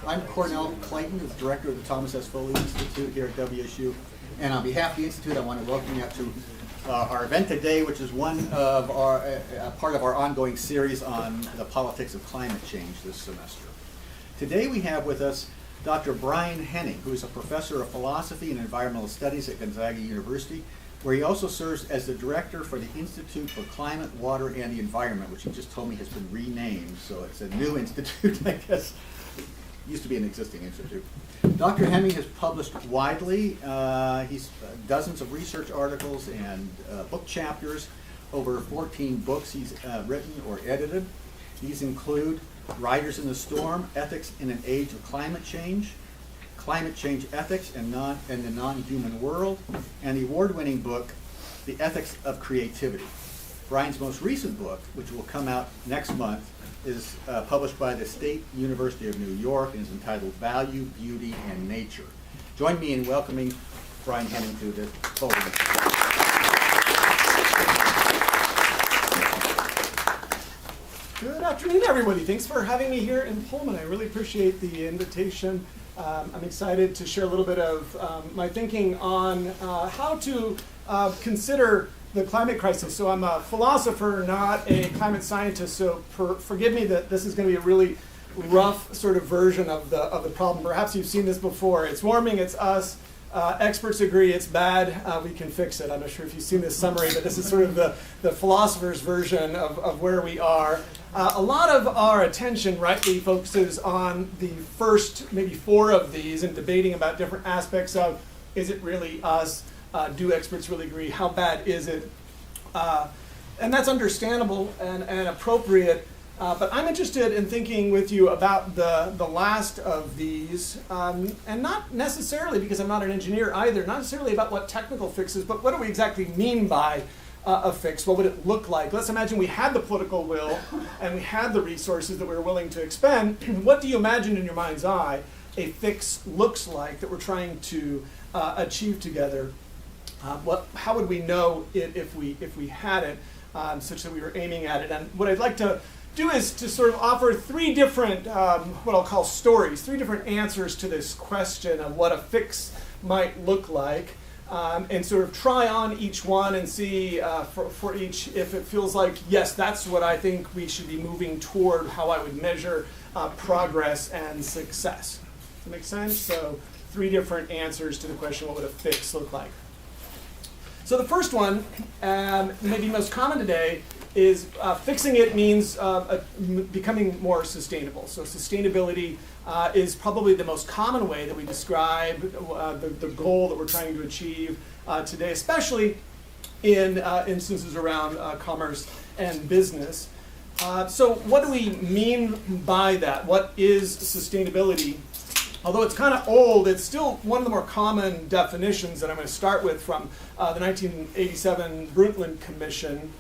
I'm Cornell Clayton, the director of the Thomas S. Foley Institute here at WSU. And on behalf of the Institute, I want to welcome you to our event today, which is one of our part of our ongoing series on the politics of climate change this semester. Today we have with us Dr. Brian Henning, who is a professor of philosophy and environmental studies at Gonzaga University, where he also serves as the director for the Institute for Climate, Water, and the Environment, which he just told me has been renamed, so it's a new institute, I guess. It used to be an existing institute. Dr. Henning has published widely. He's dozens of research articles and book chapters, over 14 books he's written or edited. These include Riders in the Storm, Ethics in an Age of Climate Change Ethics and the Non-Human World, and the award-winning book, The Ethics of Creativity. Brian's most recent book, which will come out next month, is published by the State University of New York and is entitled Value, Beauty, and Nature. Join me in welcoming Brian Henning to the podium. Good afternoon, everybody. Thanks for having me here in Pullman. I really appreciate the invitation. I'm excited to share a little bit of my thinking on how to consider the climate crisis. So I'm a philosopher, not a climate scientist, so forgive me that this is going to be a really rough sort of version of the problem. Perhaps you've seen this before. It's warming, it's us. Experts agree it's bad, we can fix it. I'm not sure if you've seen this summary, but this is sort of the philosopher's version of where we are. A lot of our attention rightly focuses on the first maybe 4 of these and debating about different aspects of, is it really us? Do experts really agree? How bad is it? And that's understandable and appropriate. But I'm interested in thinking with you about the last of these, and not necessarily, because I'm not an engineer either, not necessarily about what technical fixes, but what do we exactly mean by a fix? What would it look like? Let's imagine we had the political will and we had the resources that we were willing to expend. What do you imagine in your mind's eye a fix looks like that we're trying to achieve together? How would we know it if we had it, such that we were aiming at it? And what I'd like to do is to sort of offer 3 different, what I'll call stories, 3 different answers to this question of what a fix might look like, and sort of try on each one and see for each if it feels like, yes, that's what I think we should be moving toward, how I would measure progress and success. Does that make sense? So 3 different answers to the question, what would a fix look like? So the first one, maybe most common today, is fixing it means becoming more sustainable. So sustainability is probably the most common way that we describe the goal that we're trying to achieve today, especially in instances around commerce and business. So what do we mean by that? What is sustainability? Although it's kind of old, it's still one of the more common definitions that I'm going to start with from the 1987 Brundtland Commission.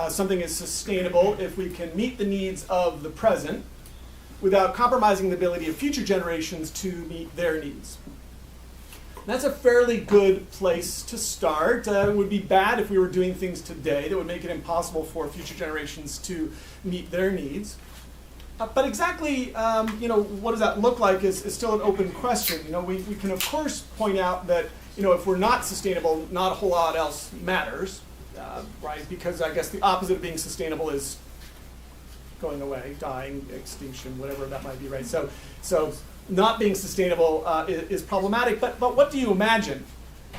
Something is sustainable if we can meet the needs of the present without compromising the ability of future generations to meet their needs. That's a fairly good place to start. It would be bad if we were doing things today that would make it impossible for future generations to meet their needs. But exactly, what does that look like is still an open question. We can of course point out that, if we're not sustainable, not a whole lot else matters. Right? Because I guess the opposite of being sustainable is going away, dying, extinction, whatever that might be, right? So not being sustainable is problematic, but what do you imagine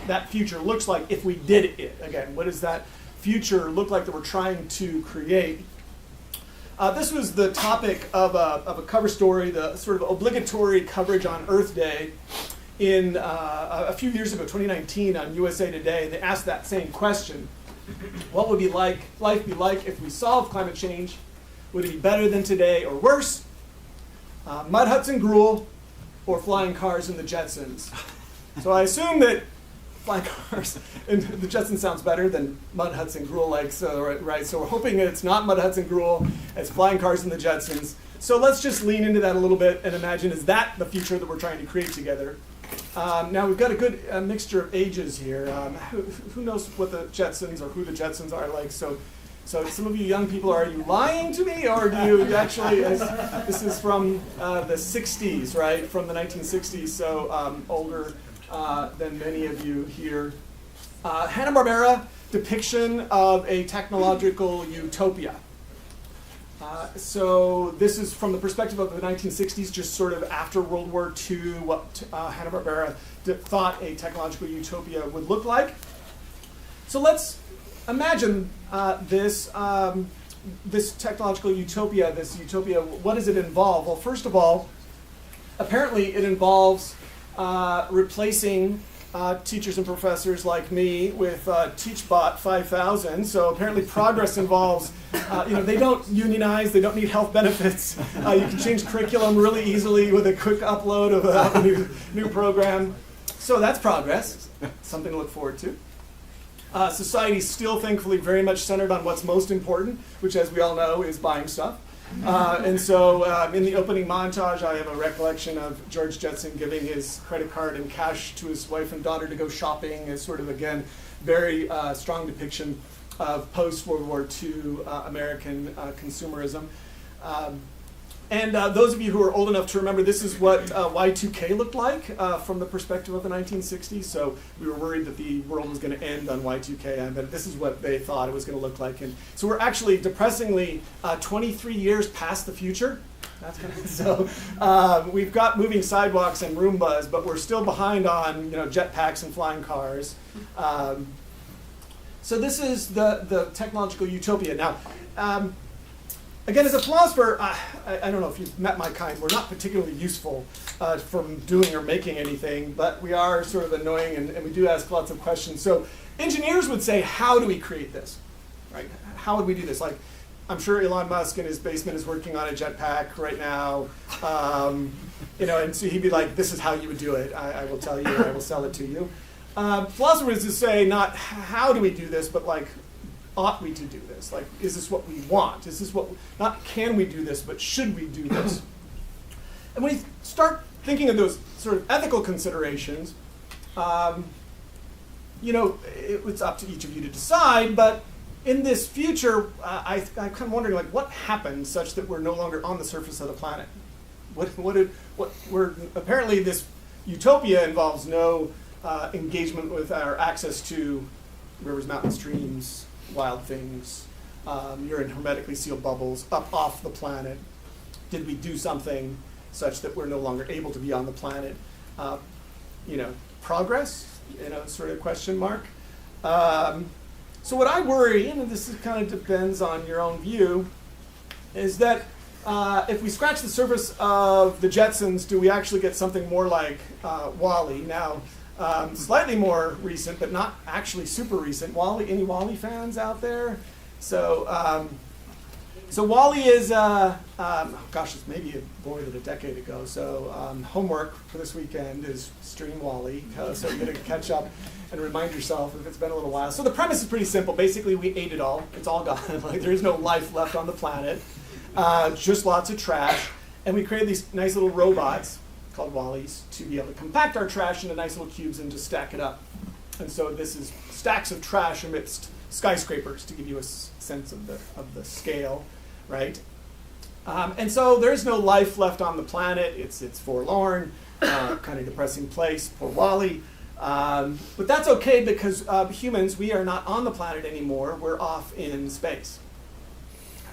that future looks like if we did it? Again, what does that future look like that we're trying to create? This was the topic of a cover story, the sort of obligatory coverage on Earth Day in a few years ago, 2019, on USA Today. They asked that same question. What would life be like if we solved climate change? Would it be better than today or worse? Mud huts and gruel, or flying cars and the Jetsons? So I assume that flying cars and the Jetsons sounds better than mud huts and gruel, right? So we're hoping that it's not mud huts and gruel, it's flying cars and the Jetsons. So let's just lean into that a little bit and imagine, is that the future that we're trying to create together? Now we've got a good mixture of ages here. Who knows what the Jetsons or who the Jetsons are like? So So some of you young people, are you lying to me, or do you actually, this is from the 60s, right, from the 1960s, so older than many of you here. Hanna-Barbera depiction of a technological utopia. So this is from the perspective of the 1960s, just sort of after World War II, what Hanna-Barbera thought a technological utopia would look like. So let's imagine this technological utopia, what does it involve? Well, first of all, apparently it involves replacing teachers and professors like me with TeachBot 5000. So apparently progress involves, they don't unionize, they don't need health benefits. You can change curriculum really easily with a quick upload of a new program. So that's progress, something to look forward to. Society's still thankfully very much centered on what's most important, which as we all know is buying stuff. And so in the opening montage, I have a recollection of George Jetson giving his credit card and cash to his wife and daughter to go shopping as sort of, again, very strong depiction of post-World War II American consumerism. And those of you who are old enough to remember, this is what Y2K looked like from the perspective of the 1960s. So we were worried that the world was going to end on Y2K, but this is what they thought it was going to look like. And so we're actually depressingly 23 years past the future. That's kind of, so we've got moving sidewalks and Roombas, but we're still behind on jetpacks and flying cars. So this is the technological utopia. Now. Again, as a philosopher, I don't know if you've met my kind, we're not particularly useful from doing or making anything, but we are sort of annoying and we do ask lots of questions. So engineers would say, how do we create this? Right? How would we do this? Like, I'm sure Elon Musk in his basement is working on a jetpack right now, and so he'd be like, this is how you would do it. I will tell you, I will sell it to you. Philosophers would say, not how do we do this, but like, ought we to do this? Like, is this what we want? Is this what, not can we do this, but should we do this? And when you start thinking of those sort of ethical considerations, it's up to each of you to decide, but in this future, I'm kind of wondering, like, what happens such that we're no longer on the surface of the planet? Apparently this utopia involves no engagement with our access to rivers, mountains, streams, wild things. You're in hermetically sealed bubbles up off the planet. Did we do something such that we're no longer able to be on the planet? Progress, sort of question mark. So what I worry, and this is kind of depends on your own view, is that if we scratch the surface of the Jetsons, do we actually get something more like WALL-E? Now, slightly more recent, but not actually super recent. WALL-E, any WALL-E fans out there? So, WALL-E is, it's maybe more than a decade ago. So homework for this weekend is stream WALL-E, so you're going to catch up and remind yourself if it's been a little while. So the premise is pretty simple. Basically, we ate it all. It's all gone. Like, there is no life left on the planet. Just lots of trash. And we created these nice little robots called WALL-Es to be able to compact our trash into nice little cubes and just stack it up. And so this is stacks of trash amidst skyscrapers to give you a sense of the scale, right? And so there's no life left on the planet. It's forlorn, kind of depressing place, poor WALL-E. But that's okay because humans, we are not on the planet anymore. We're off in space,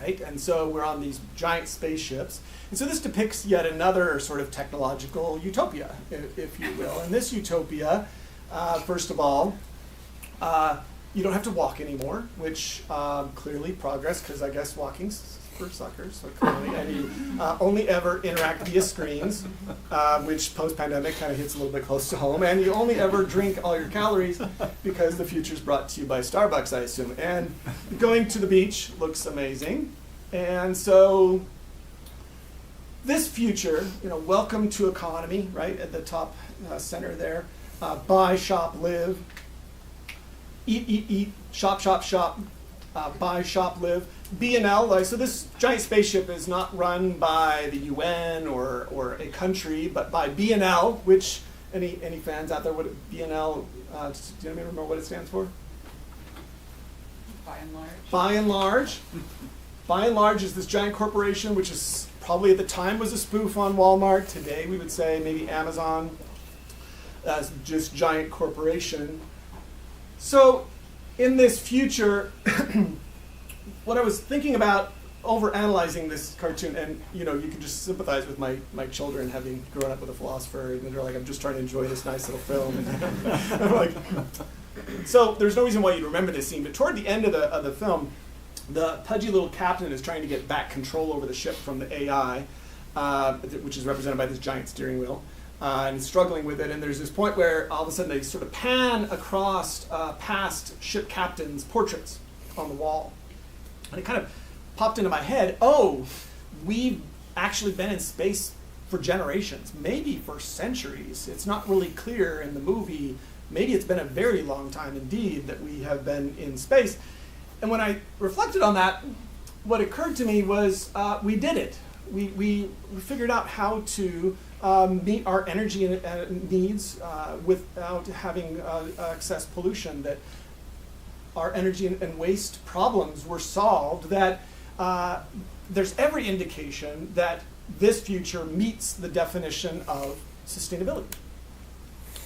right? And so we're on these giant spaceships. And so this depicts yet another sort of technological utopia, if you will. In this utopia, first of all, you don't have to walk anymore, which clearly progress, because I guess walking's for suckers, so clearly, and you only ever interact via screens, which post-pandemic kind of hits a little bit close to home, and you only ever drink all your calories because the future's brought to you by Starbucks, I assume. And going to the beach looks amazing, and so this future, welcome to economy, right at the top center there. Buy, shop, live. Eat, shop, buy, shop, live. B&L, so this giant spaceship is not run by the UN or a country, but by B&L, which, any fans out there, what B&L, do you remember what it stands for? Buy By and large. By and large is this giant corporation, which is probably at the time was a spoof on Walmart. Today we would say maybe Amazon as just giant corporation. So in this future, what I was thinking about over analyzing this cartoon, and you can just sympathize with my children having grown up with a philosopher, and they're like, I'm just trying to enjoy this nice little film. I'm like, so there's no reason why you'd remember this scene, but toward the end of the film, the pudgy little captain is trying to get back control over the ship from the AI, which is represented by this giant steering wheel, and he's struggling with it. And there's this point where all of a sudden they sort of pan across past ship captains' portraits on the wall. And it kind of popped into my head, oh, we've actually been in space for generations, maybe for centuries. It's not really clear in the movie. Maybe it's been a very long time indeed that we have been in space. And when I reflected on that, what occurred to me was we did it. We figured out how to meet our energy needs without having excess pollution, that our energy and waste problems were solved, that there's every indication that this future meets the definition of sustainability.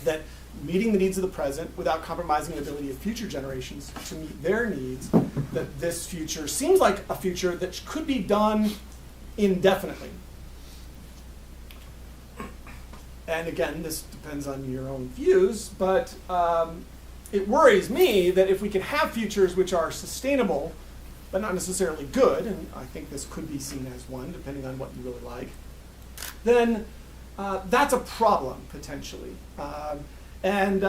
That meeting the needs of the present without compromising the ability of future generations to meet their needs, that this future seems like a future that could be done indefinitely. And again, this depends on your own views, but it worries me that if we can have futures which are sustainable, but not necessarily good, and I think this could be seen as one, depending on what you really like, then that's a problem, potentially. And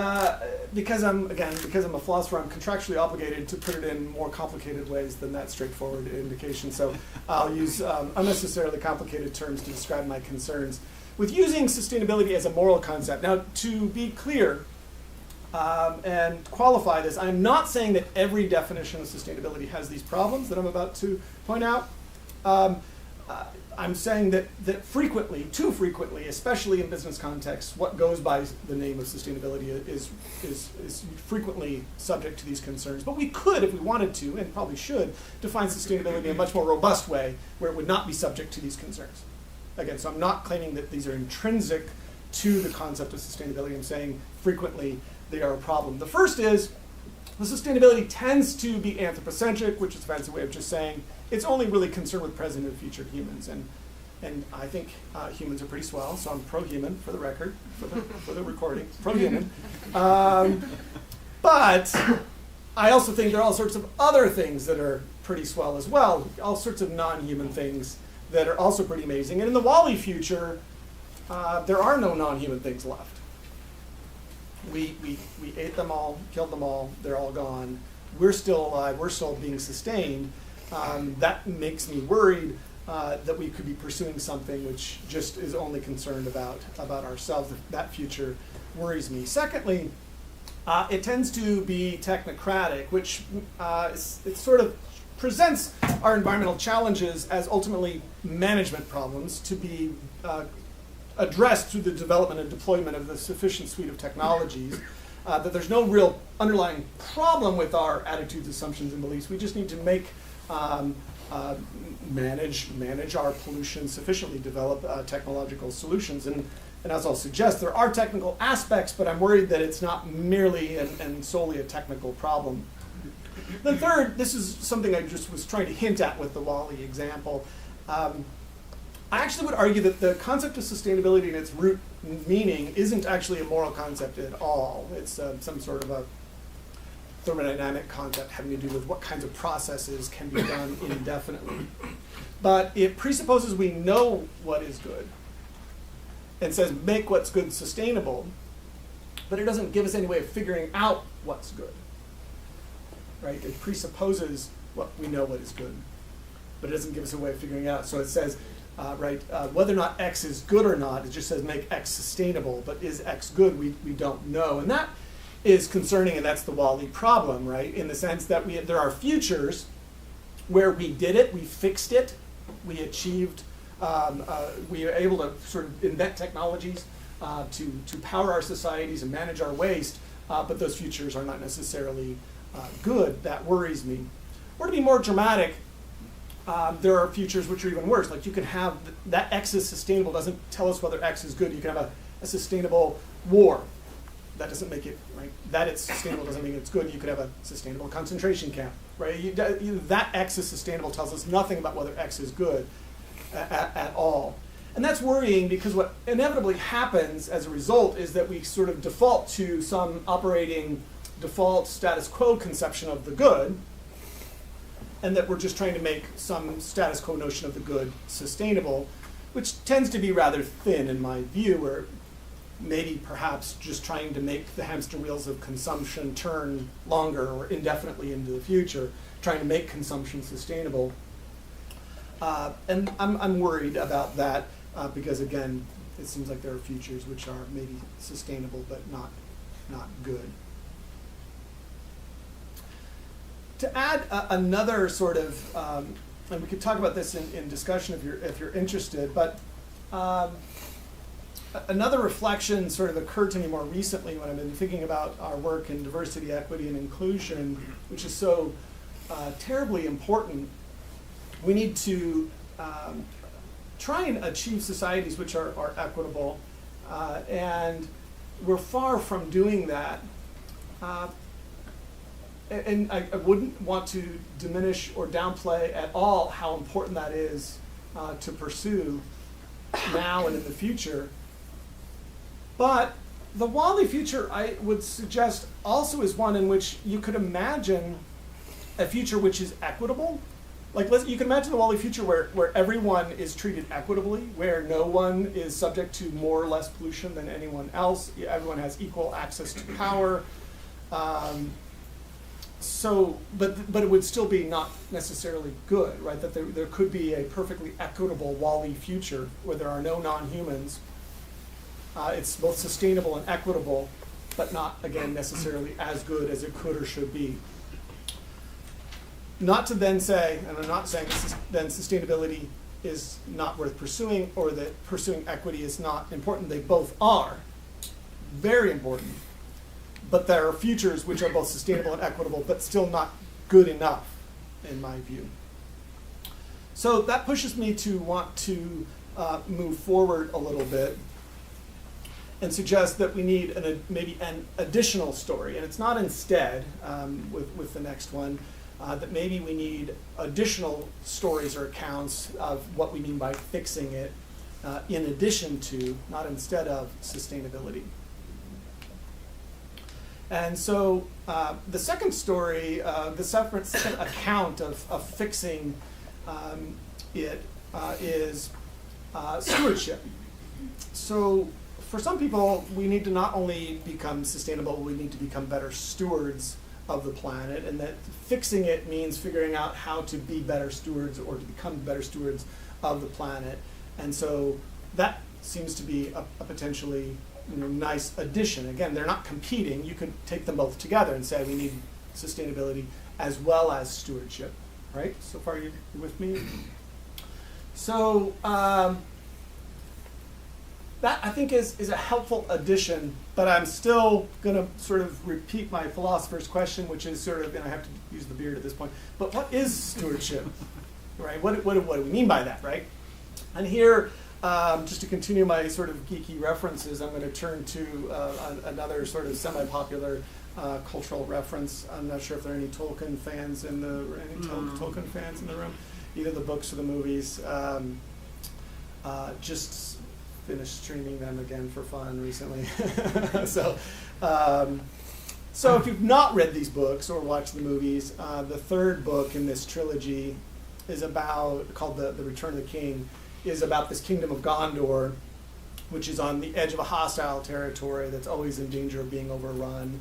because I'm a philosopher, I'm contractually obligated to put it in more complicated ways than that straightforward indication. So I'll use unnecessarily complicated terms to describe my concerns with using sustainability as a moral concept. Now, to be clear and qualify this, I'm not saying that every definition of sustainability has these problems that I'm about to point out. I'm saying that frequently, too frequently, especially in business contexts, what goes by the name of sustainability is frequently subject to these concerns. But we could, if we wanted to, and probably should, define sustainability in a much more robust way where it would not be subject to these concerns. Again, so I'm not claiming that these are intrinsic to the concept of sustainability. I'm saying frequently they are a problem. The first is the sustainability tends to be anthropocentric, which is a fancy way of just saying it's only really concerned with present and future humans. And I think humans are pretty swell, so I'm pro-human for the record, for the recording, pro-human. But I also think there are all sorts of other things that are pretty swell as well, all sorts of non-human things that are also pretty amazing. And in the WALL-E future, there are no non-human things left. We ate them all, killed them all, they're all gone. We're still alive, we're still being sustained. That makes me worried that we could be pursuing something which just is only concerned about ourselves. That future worries me. Secondly, it tends to be technocratic, which it sort of presents our environmental challenges as ultimately management problems to be addressed through the development and deployment of the sufficient suite of technologies, that there's no real underlying problem with our attitudes, assumptions, and beliefs. We just need to manage our pollution sufficiently, develop technological solutions. And as I'll suggest, there are technical aspects, but I'm worried that it's not merely and solely a technical problem. Then third, this is something I just was trying to hint at with the WALL-E example. I actually would argue that the concept of sustainability in its root meaning isn't actually a moral concept at all. It's some sort of a thermodynamic concept having to do with what kinds of processes can be done indefinitely. But it presupposes we know what is good and says make what's good sustainable, but it doesn't give us any way of figuring out what's good. Right? It presupposes what we know what is good, but it doesn't give us a way of figuring out. So it says, whether or not X is good or not, it just says make X sustainable, but is X good? We don't know. And that is concerning, and that's the WALL-E problem, right? In the sense that there are futures where we did it, we fixed it, we achieved, we are able to sort of invent technologies to power our societies and manage our waste, but those futures are not necessarily good. That worries me. Or to be more dramatic, there are futures which are even worse. Like you can have that X is sustainable doesn't tell us whether X is good. You can have a sustainable war. That doesn't make it, right? That it's sustainable doesn't mean it's good. You could have a sustainable concentration camp, right? That X is sustainable tells us nothing about whether X is good at all. And that's worrying because what inevitably happens as a result is that we sort of default to some operating default status quo conception of the good, and that we're just trying to make some status quo notion of the good sustainable, which tends to be rather thin in my view, or maybe perhaps just trying to make the hamster wheels of consumption turn longer or indefinitely into the future, trying to make consumption sustainable. And I'm worried about that because, again, it seems like there are futures which are maybe sustainable but not good. To add another sort of, and we could talk about this in discussion if you're interested, but another reflection sort of occurred to me more recently when I've been thinking about our work in diversity, equity, and inclusion, which is so terribly important. We need to try and achieve societies which are equitable, and we're far from doing that. And I wouldn't want to diminish or downplay at all how important that is to pursue now and in the future. But the Wally future, I would suggest, also is one in which you could imagine a future which is equitable. Like you can imagine the Wally future where everyone is treated equitably, where no one is subject to more or less pollution than anyone else. Everyone has equal access to power. But it would still be not necessarily good, right? That there could be a perfectly equitable Wally future where there are no non-humans. It's both sustainable and equitable, but not, again, necessarily as good as it could or should be. Not to then say, and I'm not saying then sustainability is not worth pursuing or that pursuing equity is not important. They both are very important. But there are futures which are both sustainable and equitable, but still not good enough, in my view. So that pushes me to want to move forward a little bit and suggest that we need maybe an additional story. And it's not instead, with the next one, that maybe we need additional stories or accounts of what we mean by fixing it in addition to, not instead of, sustainability. And so the second story, the second account of fixing it is stewardship. So for some people, we need to not only become sustainable, we need to become better stewards of the planet, and that fixing it means figuring out how to be better stewards or to become better stewards of the planet. And so that seems to be a potentially nice addition. Again, they're not competing. You could take them both together and say we need sustainability as well as stewardship, right? So far, you with me? So that, I think, is a helpful addition, but I'm still going to sort of repeat my philosopher's question, which is sort of, and I have to use the beard at this point, but what is stewardship, right? What do we mean by that, right? And here, just to continue my sort of geeky references, I'm going to turn to another sort of semi-popular cultural reference. I'm not sure if there are any Tolkien fans in the Tolkien fans in the room, either the books or the movies. Just finished streaming them again for fun recently. So if you've not read these books or watched the movies, the third book in this trilogy is called The Return of the King, is about this kingdom of Gondor, which is on the edge of a hostile territory that's always in danger of being overrun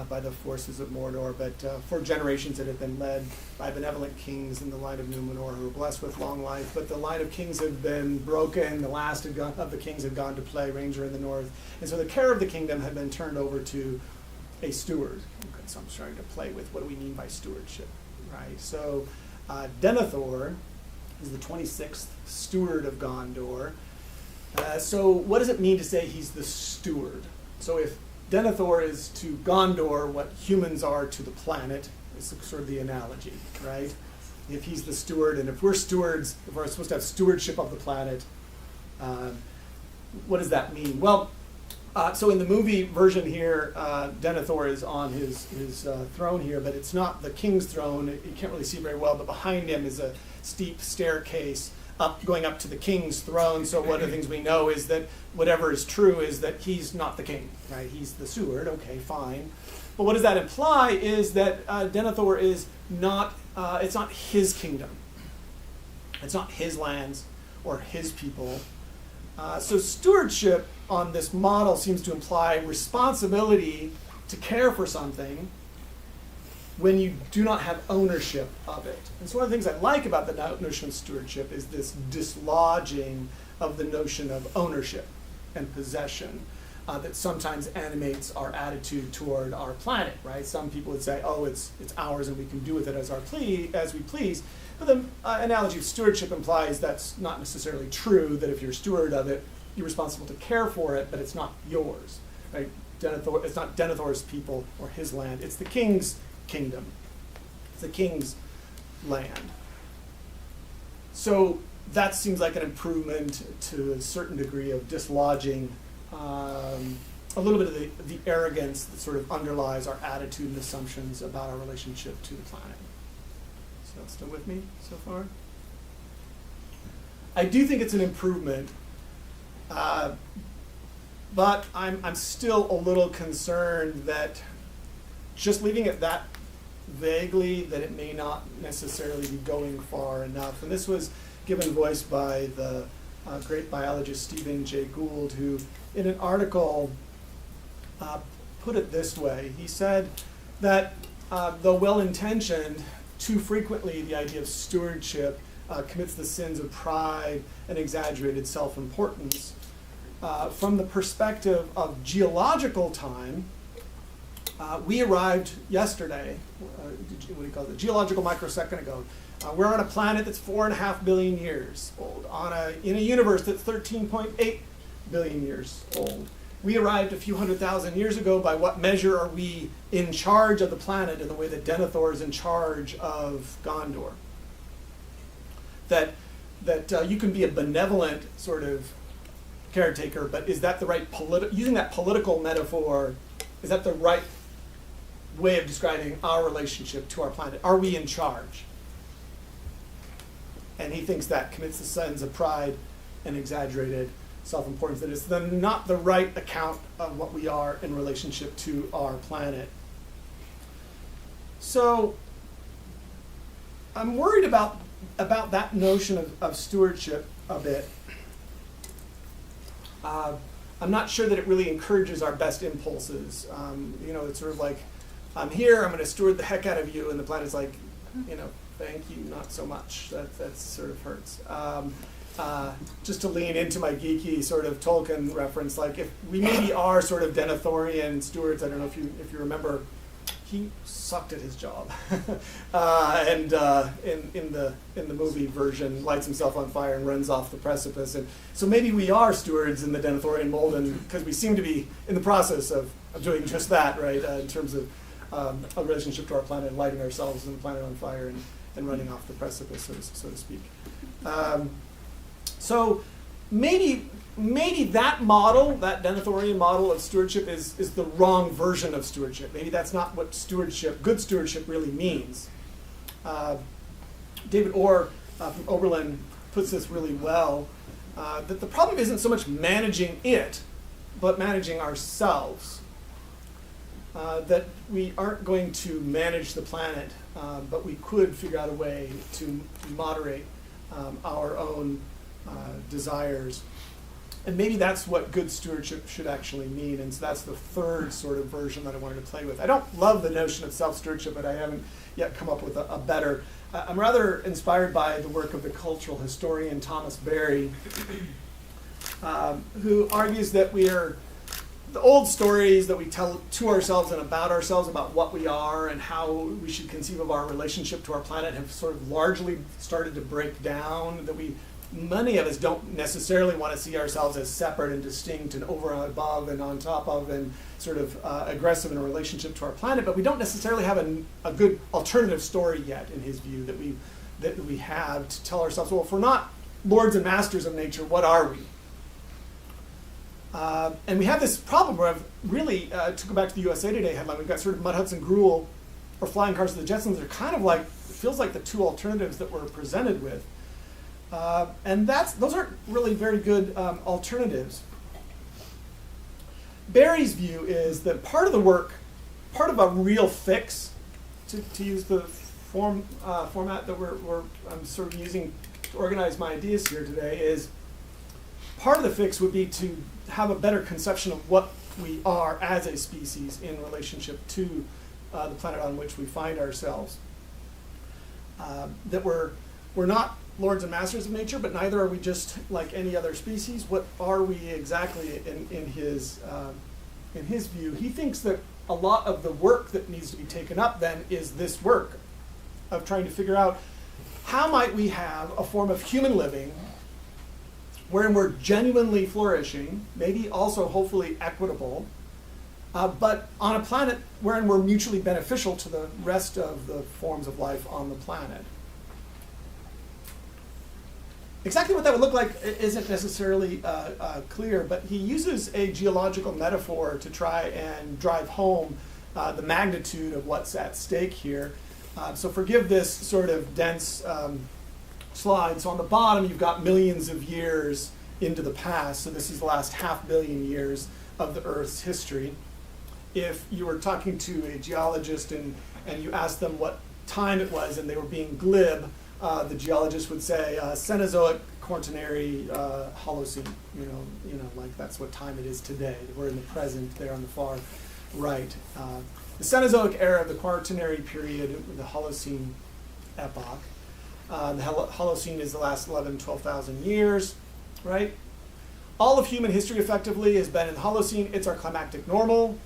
by the forces of Mordor. But for generations it had been led by benevolent kings in the line of Numenor who were blessed with long life. But the line of kings had been broken. The last of the kings had gone to play ranger in the north. And so the care of the kingdom had been turned over to a steward. Okay, so I'm starting to play with what do we mean by stewardship, right? So Denethor is the 26th steward of Gondor. So what does it mean to say he's the steward? So if Denethor is to Gondor what humans are to the planet, is sort of the analogy, right? If he's the steward, and if we're stewards, if we're supposed to have stewardship of the planet, what does that mean? Well, so in the movie version here, Denethor is on his throne here, but it's not the king's throne. You can't really see very well, but behind him is a steep staircase going up to the king's throne. So one of the things we know is that whatever is true is that he's not the king, right? He's the steward. Okay, fine. But what does that imply is that Denethor is not. It's not his kingdom. It's not his lands or his people. So stewardship on this model seems to imply responsibility to care for something when you do not have ownership of it. And so one of the things I like about the notion of stewardship is this dislodging of the notion of ownership and possession that sometimes animates our attitude toward our planet, right? Some people would say, oh, it's ours and we can do with it as we please. But the analogy of stewardship implies that's not necessarily true, that if you're a steward of it, you're responsible to care for it, but it's not yours, right? It's not Denethor's people or his land. It's the king's kingdom. It's the king's land. So that seems like an improvement to a certain degree of dislodging a little bit of the arrogance that sort of underlies our attitude and assumptions about our relationship to the planet. So still with me so far? I do think it's an improvement, but I'm still a little concerned that just leaving it that vaguely, that it may not necessarily be going far enough. And this was given voice by the great biologist Stephen Jay Gould, who in an article put it this way. He said that though well-intentioned, too frequently the idea of stewardship commits the sins of pride and exaggerated self-importance. From the perspective of geological time, we arrived yesterday, what do you call it, geological microsecond ago. We're on a planet that's 4.5 billion years old, in a universe that's 13.8 billion years old. We arrived a few 100,000 years ago. By what measure are we in charge of the planet in the way that Denethor is in charge of Gondor? That you can be a benevolent sort of caretaker, but is that the right using that political metaphor, is that the right way of describing our relationship to our planet? Are we in charge? And he thinks that commits the sins of pride and exaggerated self-importance, that it's not the right account of what we are in relationship to our planet. So I'm worried about that notion of stewardship a bit. I'm not sure that it really encourages our best impulses. It's sort of like, I'm here, I'm going to steward the heck out of you, and the planet's like, thank you, not so much. That sort of hurts. Just to lean into my geeky sort of Tolkien reference, like if we maybe are sort of Denethorian stewards, I don't know if you remember, he sucked at his job, and in the movie version, lights himself on fire and runs off the precipice. And so maybe we are stewards in the Denethorian mold, and because we seem to be in the process of doing just that, right? In terms of a relationship to our planet, and lighting ourselves and the planet on fire and running off the precipice, so to speak. So maybe that model, that Denethorian model of stewardship is the wrong version of stewardship. Maybe that's not what good stewardship really means. David Orr from Oberlin puts this really well, that the problem isn't so much managing it, but managing ourselves. That we aren't going to manage the planet, but we could figure out a way to moderate our own desires. And maybe that's what good stewardship should actually mean. And so that's the third sort of version that I wanted to play with. I don't love the notion of self-stewardship, but I haven't yet come up with a better. I'm rather inspired by the work of the cultural historian Thomas Berry, who argues that we are the old stories that we tell to ourselves and about what we are and how we should conceive of our relationship to our planet have sort of largely started to break down, that we many of us don't necessarily want to see ourselves as separate and distinct and over and above and on top of and sort of aggressive in a relationship to our planet, but we don't necessarily have a good alternative story yet, in his view, that we have to tell ourselves, well, if we're not lords and masters of nature, what are we? And we have this problem where really, to go back to the USA Today headline, we've got sort of mud huts and gruel or flying cars to the Jetsons. They're kind of like, it feels like the two alternatives that we're presented with. And those aren't really very good alternatives. Barry's view is that part of the work, part of a real fix, to use the format that I'm sort of using to organize my ideas here today, is part of the fix would be to have a better conception of what we are as a species in relationship to the planet on which we find ourselves. That we're not lords and masters of nature, but neither are we just like any other species. What are we exactly in his view? He thinks that a lot of the work that needs to be taken up then is this work of trying to figure out how might we have a form of human living wherein we're genuinely flourishing, maybe also hopefully equitable, but on a planet wherein we're mutually beneficial to the rest of the forms of life on the planet. Exactly what that would look like isn't necessarily clear, but he uses a geological metaphor to try and drive home the magnitude of what's at stake here. So forgive this sort of dense slide. So on the bottom, you've got millions of years into the past. So this is the last 500 million years of the Earth's history. If you were talking to a geologist and you asked them what time it was and they were being glib, the geologist would say Cenozoic, Quaternary, Holocene. You know, like that's what time it is today. We're in the present there on the far right. The Cenozoic era of the Quaternary period, the Holocene epoch. The Holocene is the last 11,000, 12,000 years, right? All of human history effectively has been in the Holocene. It's our climactic normal.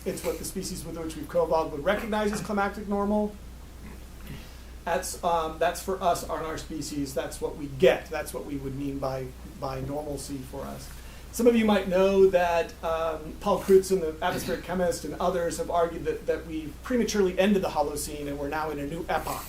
It's what the species with which we've co-evolved would recognize as climactic normal. That's for us on our species. That's what we get. That's what we would mean by normalcy for us. Some of you might know that Paul Crutzen, the atmospheric chemist, and others have argued that we've prematurely ended the Holocene and we're now in a new epoch.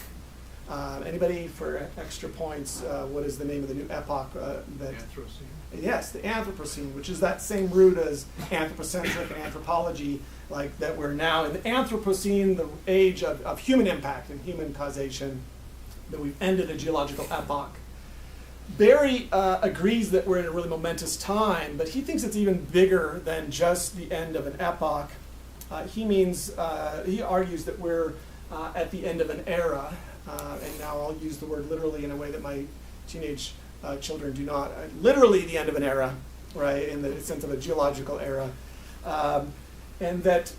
Anybody for extra points? What is the name of the new epoch? Anthropocene. Yes, the Anthropocene, which is that same root as anthropocentric and anthropology, like that we're now in the Anthropocene, the age of human impact and human causation, that we've ended a geological epoch. Barry agrees that we're in a really momentous time, but he thinks it's even bigger than just the end of an epoch. He argues that we're at the end of an era, and now I'll use the word literally in a way that my teenage children do not. Literally the end of an era, right, in the sense of a geological era. And that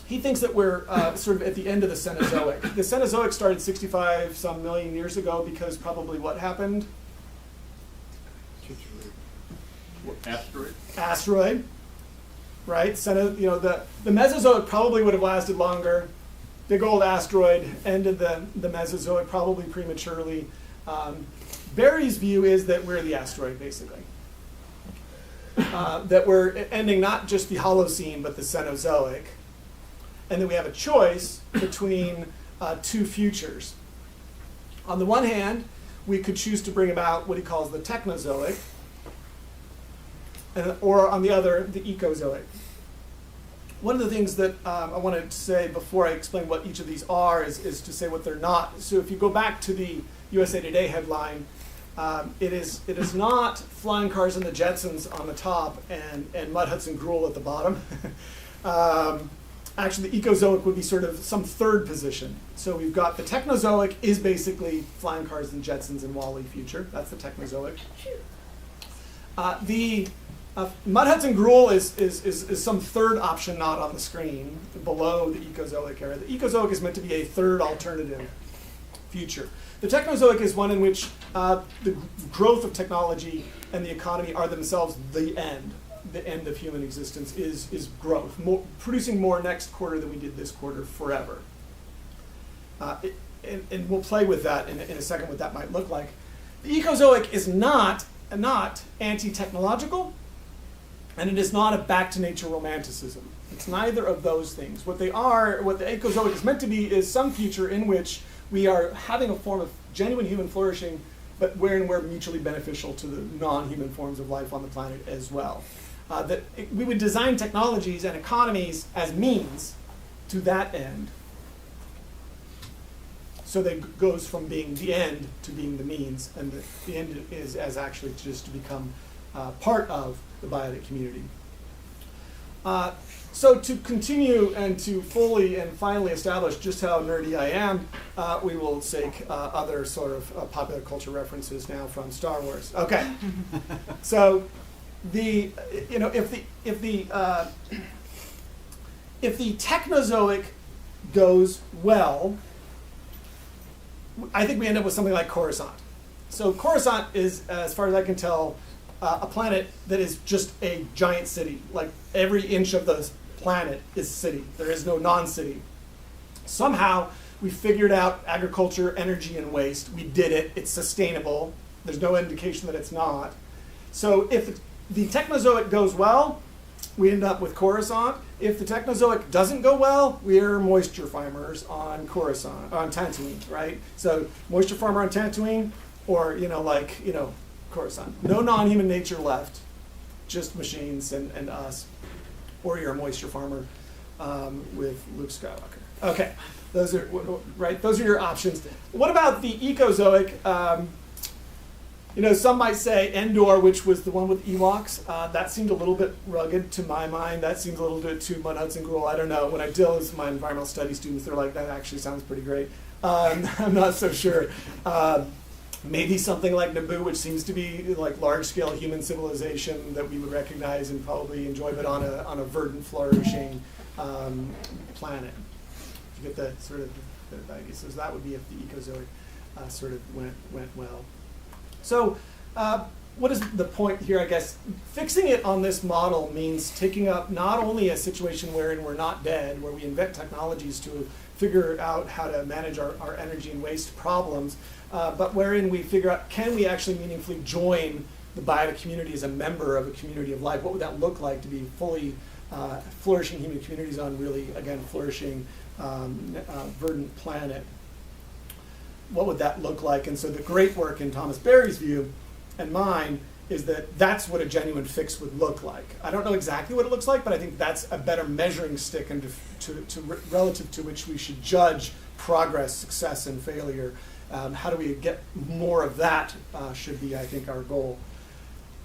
he thinks that we're sort of at the end of the Cenozoic. The Cenozoic started 65-some million years ago because probably what happened? Asteroid, right? The Mesozoic probably would have lasted longer. Big old asteroid ended the Mesozoic probably prematurely. Barry's view is that we're the asteroid, basically. That we're ending not just the Holocene, but the Cenozoic. And that we have a choice between two futures. On the one hand, we could choose to bring about what he calls the Technozoic, or on the other, the Ecozoic. One of the things that I wanted to say before I explain what each of these are is to say what they're not. So if you go back to the USA Today headline, it is not flying cars and the Jetsons on the top and mud huts and gruel at the bottom. Actually, the Ecozoic would be sort of some third position. So we've got the Technozoic is basically flying cars and Jetsons and Wall-E future. That's the Technozoic. The mud huts and gruel is some third option not on the screen below the Ecozoic era. The Ecozoic is meant to be a third alternative future. The Technozoic is one in which the growth of technology and the economy are themselves the end. The end of human existence is growth, producing more next quarter than we did this quarter forever. And we'll play with that in a second, what that might look like. The ecozoic is not anti-technological, and it is not a back-to-nature romanticism. It's neither of those things. What the ecozoic is meant to be is some future in which we are having a form of genuine human flourishing, but wherein we're mutually beneficial to the non-human forms of life on the planet as well. We would design technologies and economies as means to that end. So that it goes from being the end to being the means, and the end is as actually just to become part of the biotic community. So to continue and to fully and finally establish just how nerdy I am, we will take other sort of popular culture references now from Star Wars. Okay, so if the Technozoic goes well, I think we end up with something like Coruscant. So Coruscant is, as far as I can tell, a planet that is just a giant city. Like every inch of the planet is city. There is no non-city. Somehow we figured out agriculture, energy, and waste. We did it. It's sustainable. There's no indication that it's not. So if the Technozoic goes well, we end up with Coruscant. If the Technozoic doesn't go well, we're moisture farmers on Tatooine, right? So moisture farmer on Tatooine, or Coruscant. No non-human nature left, just machines and us. Or you're a moisture farmer with Luke Skywalker. Okay, those are right. Those are your options. What about the Ecozoic? Some might say Endor, which was the one with Ewoks. That seemed a little bit rugged to my mind. That seems a little bit too Mud Hudson Gruel. I don't know. When I deal with my environmental studies students, they're like, that actually sounds pretty great. I'm not so sure. Maybe something like Naboo, which seems to be like large-scale human civilization that we would recognize and probably enjoy, but on a verdant, flourishing planet. You get the sort of the idea. So that would be if the Ecozoic sort of went well. So what is the point here, I guess? Fixing it on this model means taking up not only a situation wherein we're not dead, where we invent technologies to figure out how to manage our energy and waste problems, but wherein we figure out, can we actually meaningfully join the biotic community as a member of a community of life? What would that look like to be fully flourishing human communities on really, again, flourishing verdant planet? What would that look like? And so the great work in Thomas Berry's view and mine is that that's what a genuine fix would look like. I don't know exactly what it looks like, but I think that's a better measuring stick and relative to which we should judge progress, success, and failure. How do we get more of that should be, I think, our goal.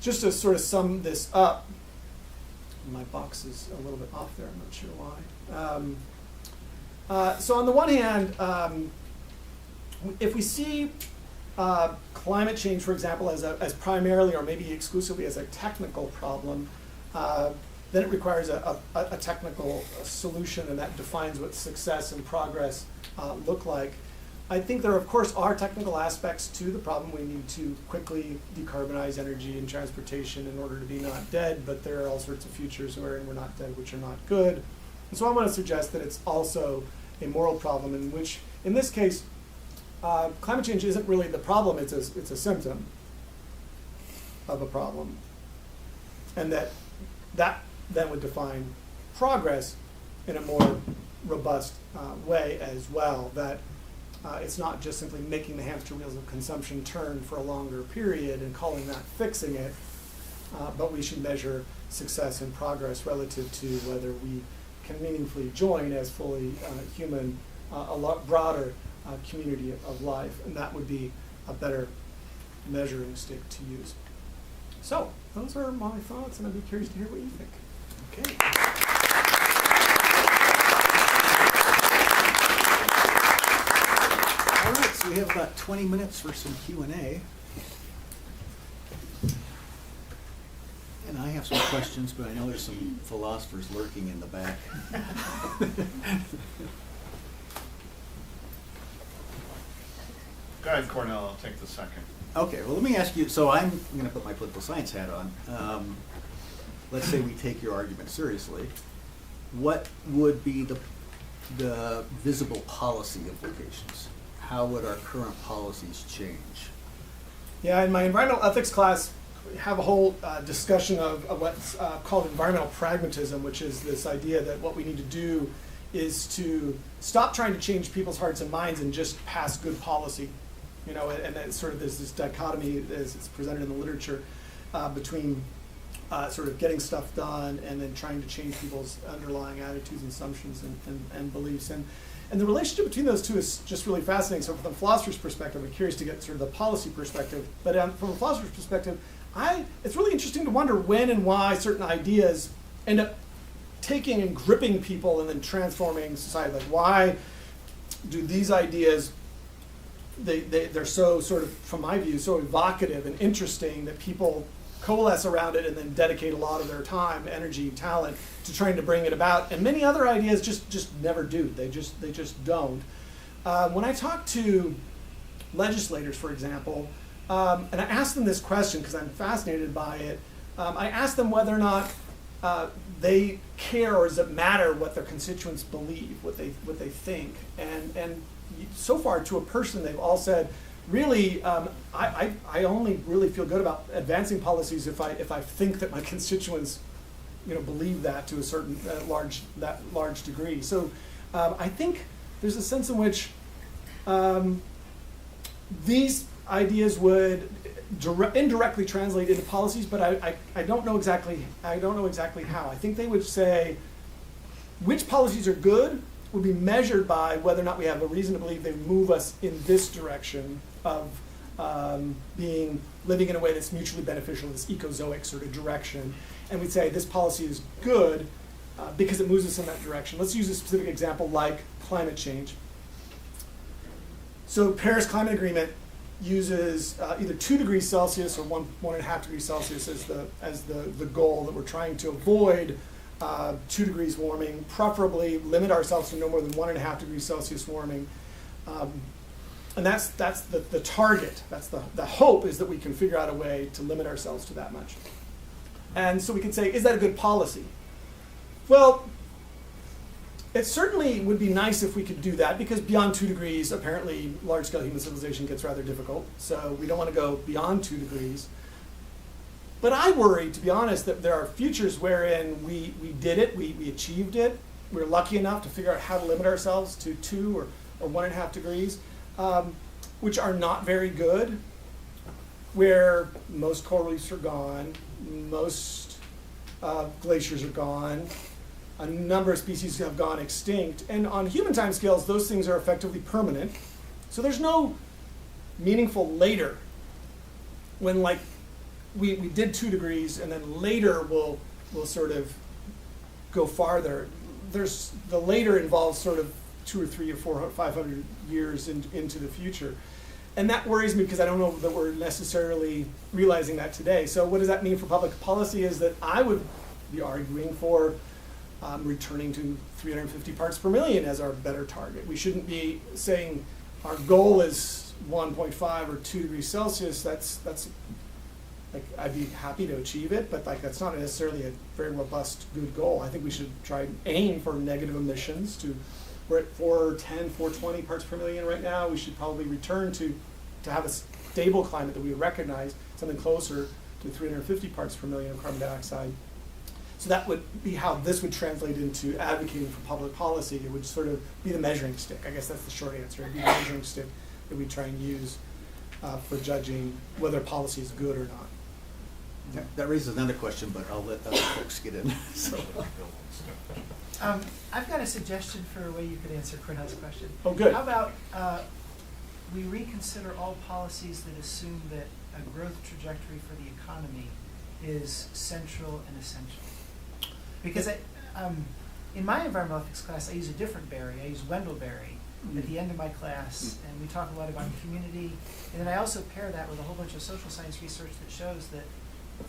Just to sort of sum this up, my box is a little bit off there, I'm not sure why. So on the one hand, if we see climate change, for example, as primarily or maybe exclusively as a technical problem, then it requires a technical solution, and that defines what success and progress look like. I think there, of course, are technical aspects to the problem. We need to quickly decarbonize energy and transportation in order to be not dead, but there are all sorts of futures wherein we're not dead, which are not good. And so I want to suggest that it's also a moral problem in which, in this case, climate change isn't really the problem, it's a symptom of a problem. And that then would define progress in a more robust way as well, that it's not just simply making the hamster wheels of consumption turn for a longer period and calling that fixing it, but we should measure success and progress relative to whether we can meaningfully join as fully human, a lot broader community of life, and that would be a better measuring stick to use. So those are my thoughts, and I'd be curious to hear what you think. Okay. All right, so we have about 20 minutes for some Q&A. And I have some questions, but I know there's some philosophers lurking in the back. Go ahead, Cornell. I'll take the second. Okay, well, let me ask you, so I'm going to put my political science hat on. Let's say we take your argument seriously. What would be the visible policy implications? How would our current policies change Yeah, in my environmental ethics class, we have a whole discussion of what's called environmental pragmatism, which is this idea that what we need to do is to stop trying to change people's hearts and minds and just pass good policy. You know, and it's sort of there's this dichotomy as it's presented in the literature between sort of getting stuff done and then trying to change people's underlying attitudes and assumptions and beliefs. And the relationship between those two is just really fascinating. So from the philosopher's perspective, I'm curious to get sort of the policy perspective. But from a philosopher's perspective, it's really interesting to wonder when and why certain ideas end up taking and gripping people and then transforming society. Like, why do these ideas, they're so sort of, from my view, so evocative and interesting that people coalesce around it and then dedicate a lot of their time, energy, talent to trying to bring it about. And many other ideas just never do. They just don't. When I talk to legislators, for example, and I ask them this question because I'm fascinated by it, I ask them whether or not they care or does it matter what their constituents believe, what they think. And so far, to a person, they've all said, really, I only really feel good about advancing policies if I think that my constituents, believe that to a certain large degree. So I think there's a sense in which these ideas would indirectly translate into policies, but I don't know exactly how. I think they would say which policies are good would be measured by whether or not we have a reason to believe they move us in this direction of living in a way that's mutually beneficial, this ecozoic sort of direction. And we'd say this policy is good because it moves us in that direction. Let's use a specific example like climate change. So Paris Climate Agreement uses either 2 degrees Celsius or 1.5 degrees Celsius as the goal that we're trying to avoid 2 degrees warming, preferably limit ourselves to no more than 1.5 degrees Celsius warming. And that's the target. That's the hope, is that we can figure out a way to limit ourselves to that much. And so we can say, is that a good policy? Well, it certainly would be nice if we could do that, because beyond 2 degrees, apparently large-scale human civilization gets rather difficult. So we don't want to go beyond 2 degrees. But I worry, to be honest, that there are futures wherein we did it, we achieved it, we're lucky enough to figure out how to limit ourselves to 2 or 1.5 degrees, which are not very good, where most coral reefs are gone, most glaciers are gone, a number of species have gone extinct, and on human timescales, those things are effectively permanent. So there's no meaningful later when, like, we did 2 degrees and then later we'll sort of go farther. The later involves sort of 2 or 3 or 4 or 500 years into the future. And that worries me because I don't know that we're necessarily realizing that today. So what does that mean for public policy is that I would be arguing for returning to 350 parts per million as our better target. We shouldn't be saying our goal is 1.5 or 2 degrees Celsius. That's like, I'd be happy to achieve it, but like that's not necessarily a very robust, good goal. I think we should try and aim for negative emissions. We're at 410, 420 parts per million right now. We should probably return to have a stable climate that we recognize, something closer to 350 parts per million of carbon dioxide. So that would be how this would translate into advocating for public policy. It would sort of be the measuring stick. I guess that's the short answer. It would be the measuring stick that we try and use for judging whether policy is good or not. That raises another question, but I'll let other folks get in. So. I've got a suggestion for a way you could answer Cornell's question. Oh, good. How about we reconsider all policies that assume that a growth trajectory for the economy is central and essential? Because in my environmental ethics class, I use a different Berry. I use Wendell Berry at the end of my class, and we talk a lot about community. And then I also pair that with a whole bunch of social science research that shows that,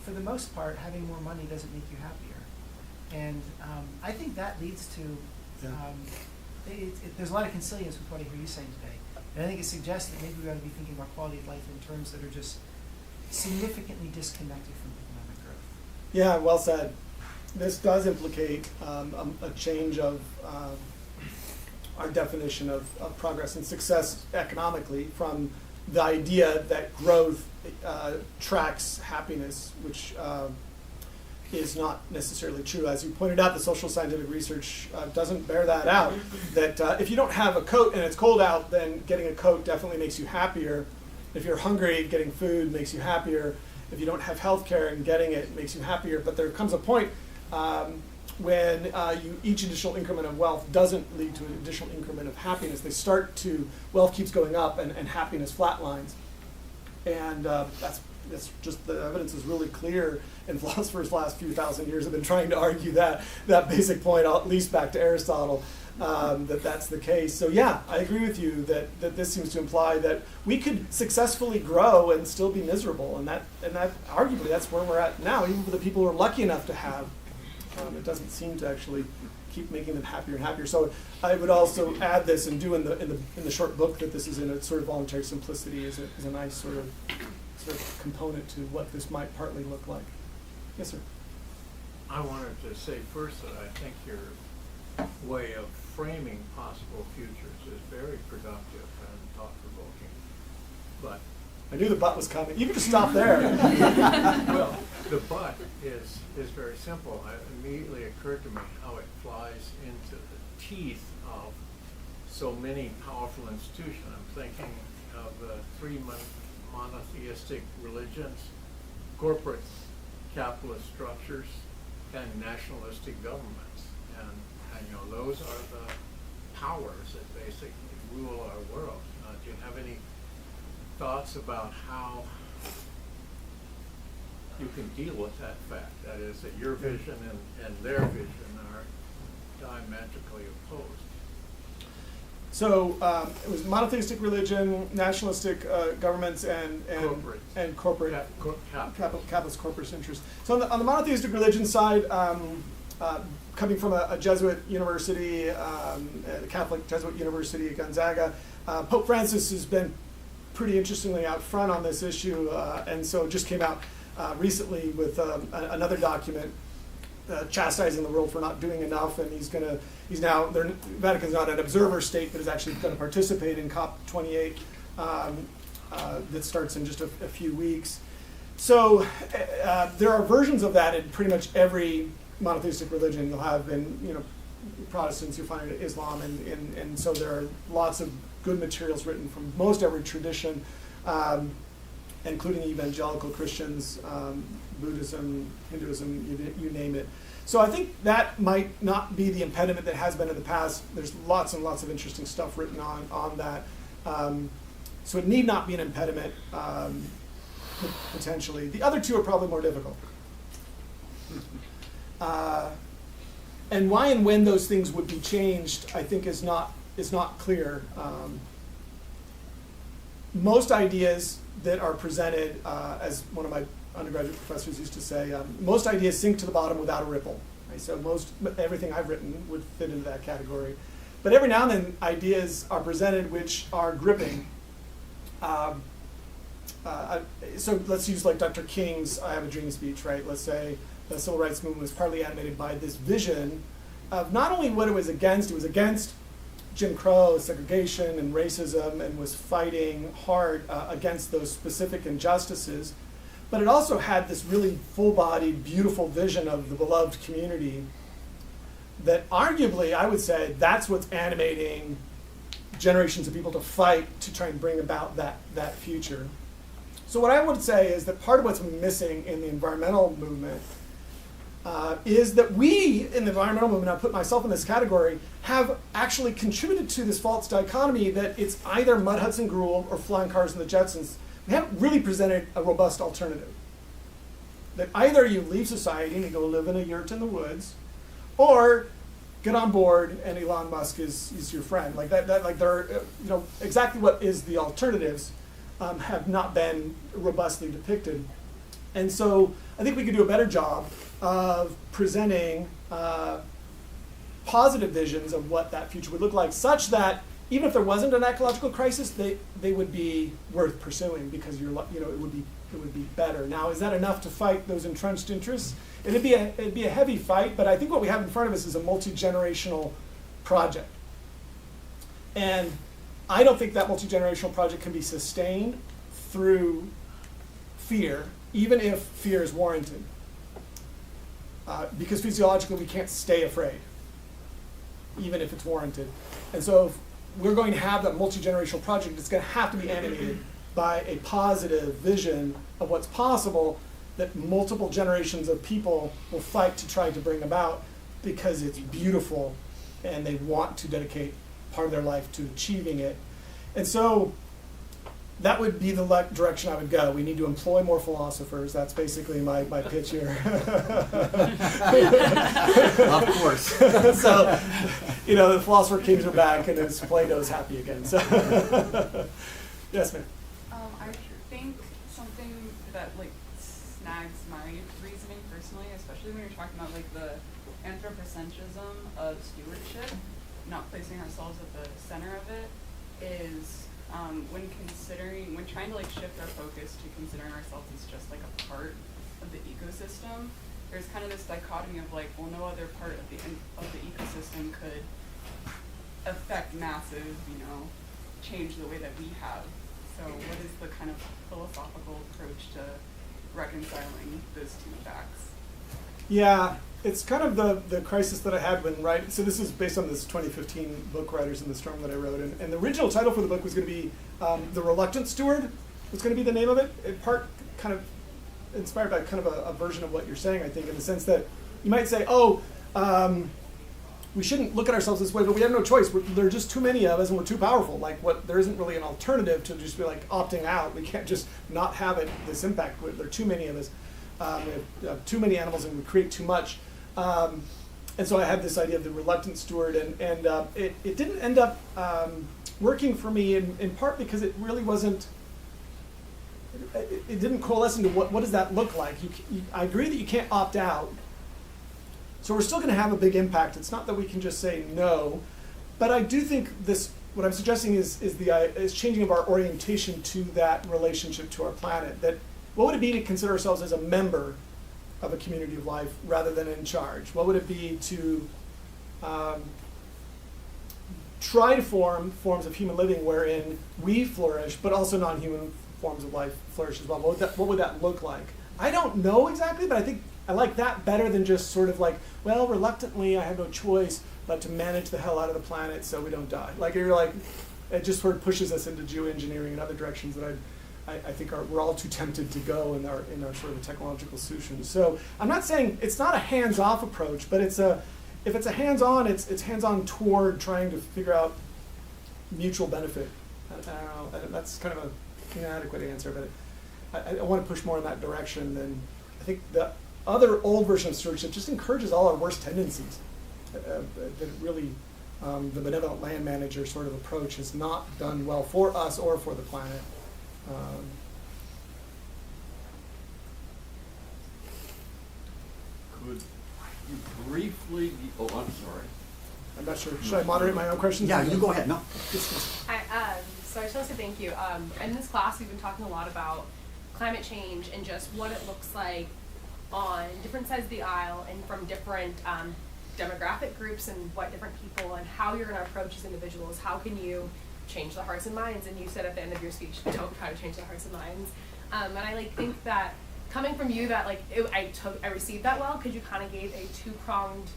for the most part, having more money doesn't make you happier. And I think that leads to, there's a lot of consilience with what I hear you saying today. And I think it suggests that maybe we ought to be thinking about quality of life in terms that are just significantly disconnected from economic growth. Yeah, well said. This does implicate a change of our definition of progress and success economically from, the idea that growth tracks happiness, which is not necessarily true. As you pointed out, the social scientific research doesn't bear that out, that if you don't have a coat and it's cold out, then getting a coat definitely makes you happier. If you're hungry, getting food makes you happier. If you don't have health care and getting it makes you happier. But there comes a point when each additional increment of wealth doesn't lead to an additional increment of happiness. They start to, wealth keeps going up and happiness flatlines. And that's just, the evidence is really clear, and philosophers the last few thousand years have been trying to argue that basic point, at least back to Aristotle, that that's the case. So yeah, I agree with you that this seems to imply that we could successfully grow and still be miserable, and that arguably that's where we're at now, even for the people who are lucky enough to have. It doesn't seem to actually keep making them happier and happier. So I would also add this and do in the short book that this is in a sort of voluntary simplicity is a nice sort of component to what this might partly look like. Yes, sir. I wanted to say first that I think your way of framing possible futures is very productive and thought-provoking. But I knew the butt was coming. You can just stop there. well, the but is very simple. It immediately occurred to me how it flies into the teeth of so many powerful institutions. I'm thinking of the three monotheistic religions, corporate capitalist structures, and nationalistic governments. And those are the powers that basically rule our world. Do you have any thoughts about how you can deal with that fact? That is, that your vision and their vision are diametrically opposed. So it was monotheistic religion, nationalistic governments, and corporate capitalist corporate interests. So on the monotheistic religion side, coming from a Jesuit university, the Catholic Jesuit University at Gonzaga, Pope Francis has been pretty interestingly out front on this issue, and so just came out recently with another document chastising the world for not doing enough, and Vatican's not an observer state, but is actually going to participate in COP28 that starts in just a few weeks. So there are versions of that in pretty much every monotheistic religion. You'll have in Protestants, you'll find it in Islam, and so there are lots of good materials written from most every tradition, including evangelical Christians, Buddhism, Hinduism, you name it. So I think that might not be the impediment that has been in the past. There's lots and lots of interesting stuff written on that. So it need not be an impediment, potentially. The other two are probably more difficult. And why and when those things would be changed, I think is not clear. Most ideas that are presented, as one of my undergraduate professors used to say, most ideas sink to the bottom without a ripple. Right? So everything I've written would fit into that category. But every now and then, ideas are presented which are gripping. So let's use like Dr. King's "I Have a Dream" speech, right? Let's say the civil rights movement was partly animated by this vision of not only what it was against Jim Crow, segregation, and racism, and was fighting hard against those specific injustices, but it also had this really full-bodied, beautiful vision of the beloved community that arguably, I would say, that's what's animating generations of people to fight to try and bring about that future. So what I would say is that part of what's missing in the environmental movement is that we, in the environmental movement, I put myself in this category, have actually contributed to this false dichotomy that it's either Mud Hudson Gruel or flying cars and the Jetsons. We haven't really presented a robust alternative. That either you leave society and you go live in a yurt in the woods, or get on board and Elon Musk is your friend. Like that like there are, exactly what is the alternatives have not been robustly depicted. And so I think we could do a better job of presenting positive visions of what that future would look like, such that even if there wasn't an ecological crisis, they would be worth pursuing because it would be better. Now, is that enough to fight those entrenched interests? It'd be a heavy fight, but I think what we have in front of us is a multi-generational project. And I don't think that multi-generational project can be sustained through fear, even if fear is warranted. Because physiologically we can't stay afraid, even if it's warranted. And so if we're going to have that multi-generational project, it's going to have to be animated by a positive vision of what's possible that multiple generations of people will fight to try to bring about, because it's beautiful and they want to dedicate part of their life to achieving it. And so that would be the direction I would go. We need to employ more philosophers. That's basically my pitch here. Of course. So, the philosopher kings are back and it's Plato's happy again. So, yes, ma'am. I think something that snags my reasoning personally, especially when you're talking about the anthropocentrism of stewardship, not placing ourselves at the center of it, is when trying to shift our focus to considering ourselves as just a part of the ecosystem, there's kind of this dichotomy of no other part of the ecosystem could affect massive, change the way that we have. So what is the kind of philosophical approach to reconciling those two facts? Yeah, it's kind of the crisis that I had when writing. So this is based on this 2015 book, Riders in the Storm, that I wrote. And the original title for the book was going to be The Reluctant Steward, was going to be the name of it. In part kind of inspired by kind of a version of what you're saying, I think, in the sense that you might say, we shouldn't look at ourselves this way, but we have no choice. There are just too many of us and we're too powerful. There isn't really an alternative to just be opting out. We can't just not have this impact. There are too many of us. We have too many animals and we create too much. And so I had this idea of the reluctant steward, and it didn't end up working for me in part because it really wasn't, it didn't coalesce into what does that look like. I agree that you can't opt out. So we're still going to have a big impact. It's not that we can just say no, but I do think what I'm suggesting is changing of our orientation to that relationship to our planet. That what would it be to consider ourselves as a member of a community of life rather than in charge? What would it be to try to form forms of human living wherein we flourish, but also non-human forms of life flourish as well? What would that look like? I don't know exactly, but I think I like that better than just sort of reluctantly I have no choice but to manage the hell out of the planet so we don't die. It just sort of pushes us into geoengineering and other directions that I think we're all too tempted to go in our sort of technological solutions. So I'm not saying it's not a hands-off approach, but if it's a hands-on, it's hands-on toward trying to figure out mutual benefit. I don't know. That's kind of an inadequate answer, but I want to push more in that direction than I think the other old version of stewardship just encourages all our worst tendencies. That really, the benevolent land manager sort of approach has not done well for us or for the planet. Could you briefly, I'm sorry. I'm not sure. Should I moderate my own questions? Yeah, you go ahead. No. Hi, so I just want to say thank you. In this class, we've been talking a lot about climate change and just what it looks like on different sides of the aisle and from different demographic groups and what different people and how you're going to approach as individuals. How can you change the hearts and minds? And you said at the end of your speech, don't try to change the hearts and minds. And I think that coming from you that I received that well because you kind of gave a two-pronged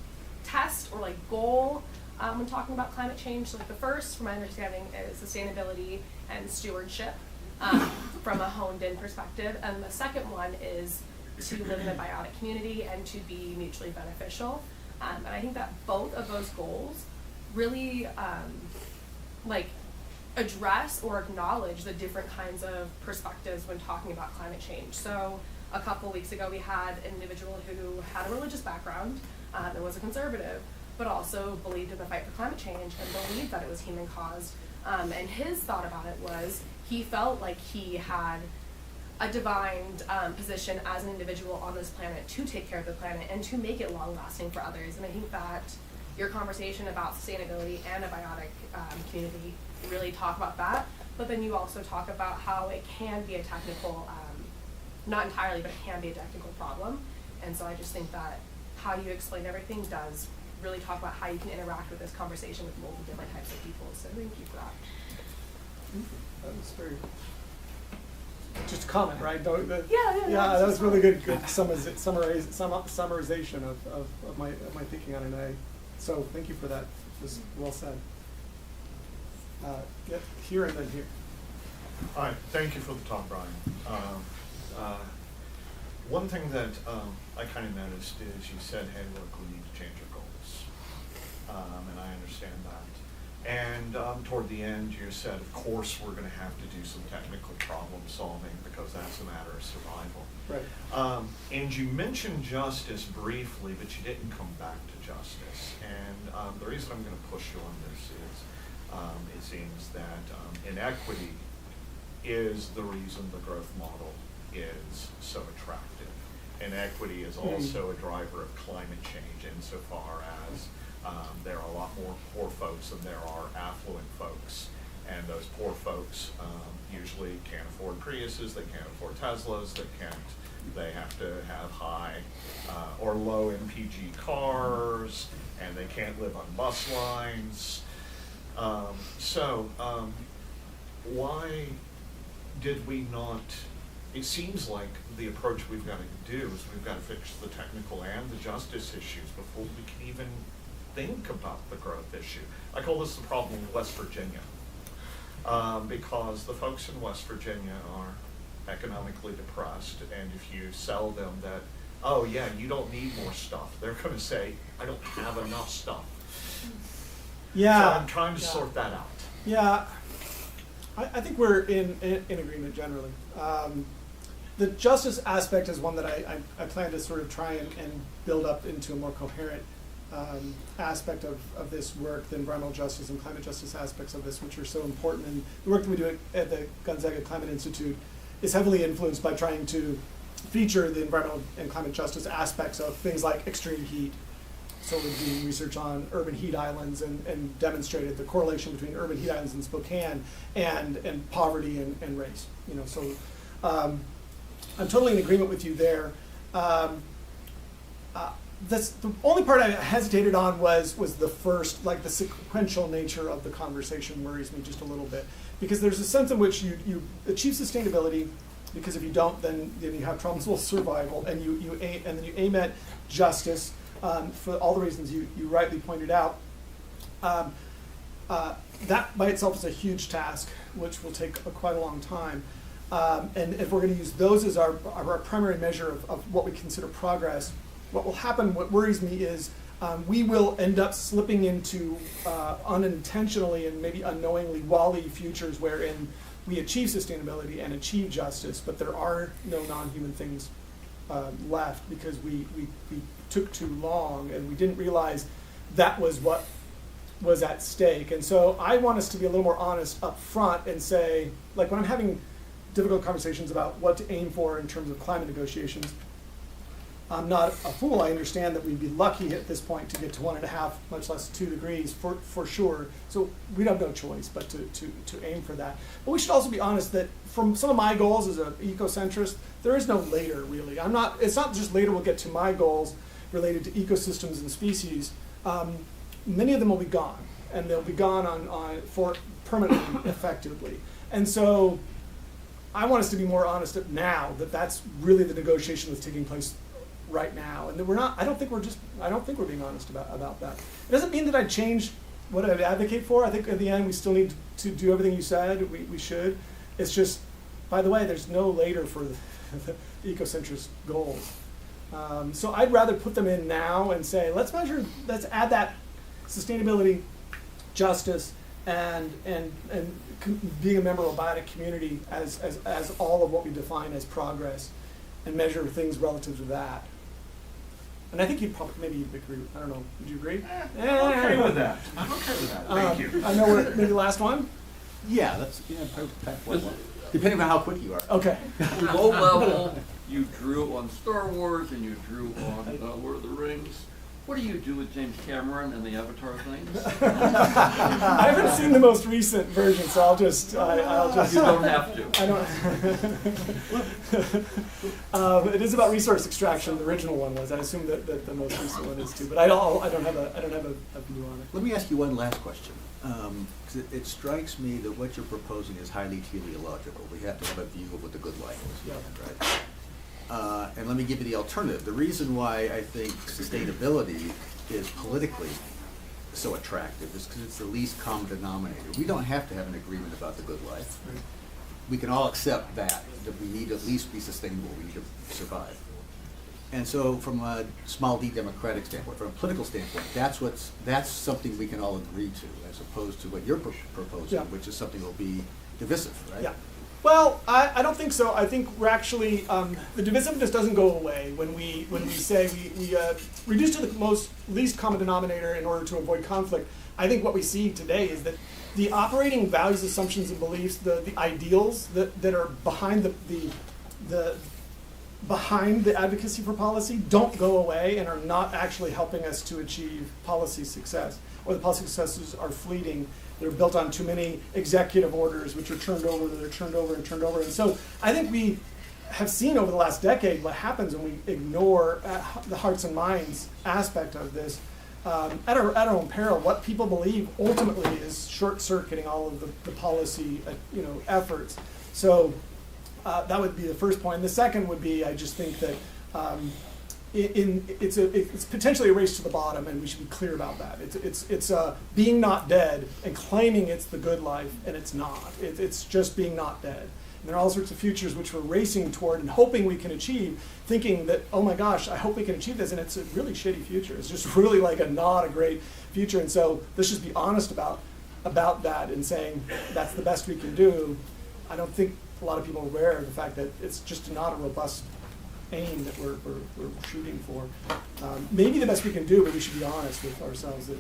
test or goal when talking about climate change. So the first, from my understanding, is sustainability and stewardship from a honed-in perspective, and the second one is to live in a biotic community and to be mutually beneficial. And I think that both of those goals really address or acknowledge the different kinds of perspectives when talking about climate change. So a couple weeks ago we had an individual who had a religious background and was a conservative, but also believed in the fight for climate change and believed that it was human caused. And his thought about it was he felt like he had a divine position as an individual on this planet to take care of the planet and to make it long-lasting for others. And I think that your conversation about sustainability and a biotic community really talk about that, but then you also talk about how it can be a technical, not entirely, but it can be a technical problem. And so I just think that how you explain everything does really talk about how you can interact with this conversation with multiple different types of people. So thank you for that. That was very, just a comment, right? Yeah, that was really good summarization of my thinking on it. So thank you for that. It was well said. Here and then here. All right, thank you for the talk, Brian. One thing that I kind of noticed is you said, hey, look, we need to change our goals. And I understand that. And toward the end, you said, of course, we're going to have to do some technical problem solving because that's a matter of survival. Right. And you mentioned justice briefly, but you didn't come back to justice. And the reason I'm going to push you on this is it seems that inequity is the reason the growth model is so attractive. Inequity is also a driver of climate change insofar as there are a lot more poor folks than there are affluent folks. And those poor folks usually can't afford Priuses, they can't afford Teslas, they have to have high or low MPG cars, and they can't live on bus lines. Why did we not, it seems like the approach we've got to do is we've got to fix the technical and the justice issues before we can even think about the growth issue. I call this the problem in West Virginia, because the folks in West Virginia are economically depressed, and if you sell them that, oh yeah, you don't need more stuff, they're going to say, I don't have enough stuff. Yeah. So I'm trying to sort that out. Yeah, I think we're in agreement generally. The justice aspect is one that I plan to sort of try and build up into a more coherent aspect of this work, the environmental justice and climate justice aspects of this, which are so important. And the work that we do at the Gonzaga Climate Institute is heavily influenced by trying to feature the environmental and climate justice aspects of things like extreme heat. So we're doing research on urban heat islands and demonstrated the correlation between urban heat islands in Spokane and poverty and race. So I'm totally in agreement with you there. The only part I hesitated on was the first, like the sequential nature of the conversation worries me just a little bit, because there's a sense in which you achieve sustainability, because if you don't, then you have problems with survival, and then you aim at justice. For all the reasons you rightly pointed out, that by itself is a huge task, which will take quite a long time. And if we're going to use those as our primary measure of what we consider progress, what will happen, what worries me is we will end up slipping into unintentionally and maybe unknowingly WALL-E futures wherein we achieve sustainability and achieve justice, but there are no non-human things left because we took too long and we didn't realize that was what was at stake. And so I want us to be a little more honest up front and say, like when I'm having difficult conversations about what to aim for in terms of climate negotiations, I'm not a fool. I understand that we'd be lucky at this point to get to 1.5, much less 2 degrees for sure. So we'd have no choice but to aim for that. But we should also be honest that from some of my goals as an ecocentrist, there is no later really. It's not just later we'll get to my goals related to ecosystems and species. Many of them will be gone, and they'll be gone for permanently, effectively. And so I want us to be more honest now that that's really the negotiation that's taking place right now, and that we're not. I don't think we're being honest about that. It doesn't mean that I change what I advocate for. I think at the end we still need to do everything you said. We should. It's just, by the way, there's no later for the ecocentrist goals. So I'd rather put them in now and say, let's add that sustainability, justice, and being a member of a biotic community as all of what we define as progress, and measure things relative to that. And I think you'd agree. I don't know. Would you agree? I'm okay with that. Thank you. I know we're maybe last one. Yeah, that's depending on how quick you are. Okay. Low level, you drew on Star Wars and you drew on Lord of the Rings. What do you do with James Cameron and the Avatar things? I haven't seen the most recent version, so I'll just. You don't have to. I don't. It is about resource extraction. The original one was. I assume that the most recent one is too. But I don't have a view on it. Let me ask you one last question. 'Cause it strikes me that what you're proposing is highly teleological. We have to have a view of what the good life is, Yeah. right? And let me give you the alternative. The reason why I think sustainability is politically so attractive is because it's the least common denominator. We don't have to have an agreement about the good life. We can all accept that we need to at least be sustainable, we need to survive. And so from a small d democratic standpoint, from a political standpoint, that's something we can all agree to, as opposed to what you're proposing, Yeah. which is something that will be divisive, right? Yeah. Well, I don't think so. I think we're actually the divisiveness doesn't go away when we say we reduce to the least common denominator in order to avoid conflict. I think what we see today is that the operating values, assumptions, and beliefs, the ideals that are behind behind the advocacy for policy don't go away and are not actually helping us to achieve policy success, or the policy successes are fleeting. They're built on too many executive orders, which are turned over, and so I think we have seen over the last decade what happens when we ignore the hearts and minds aspect of this at our own peril. What people believe ultimately is short-circuiting all of the policy efforts. So that would be the first point. The second would be, I just think that it's potentially a race to the bottom, and we should be clear about that. It's being not dead and claiming it's the good life, and it's not. It's just being not dead. And there are all sorts of futures which we're racing toward and hoping we can achieve, thinking that, oh my gosh, I hope we can achieve this, and it's a really shitty future. It's just really like not a great future. And so let's just be honest about that and saying that's the best we can do. I don't think a lot of people are aware of the fact that it's just not a robust aim that we're shooting for. Maybe the best we can do, but we should be honest with ourselves that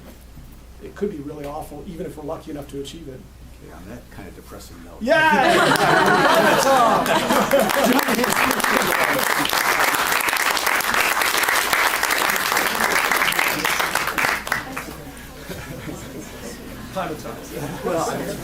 it could be really awful, even if we're lucky enough to achieve it. Okay, on that kind of depressing note. Yeah! Time of time. Well, I mean,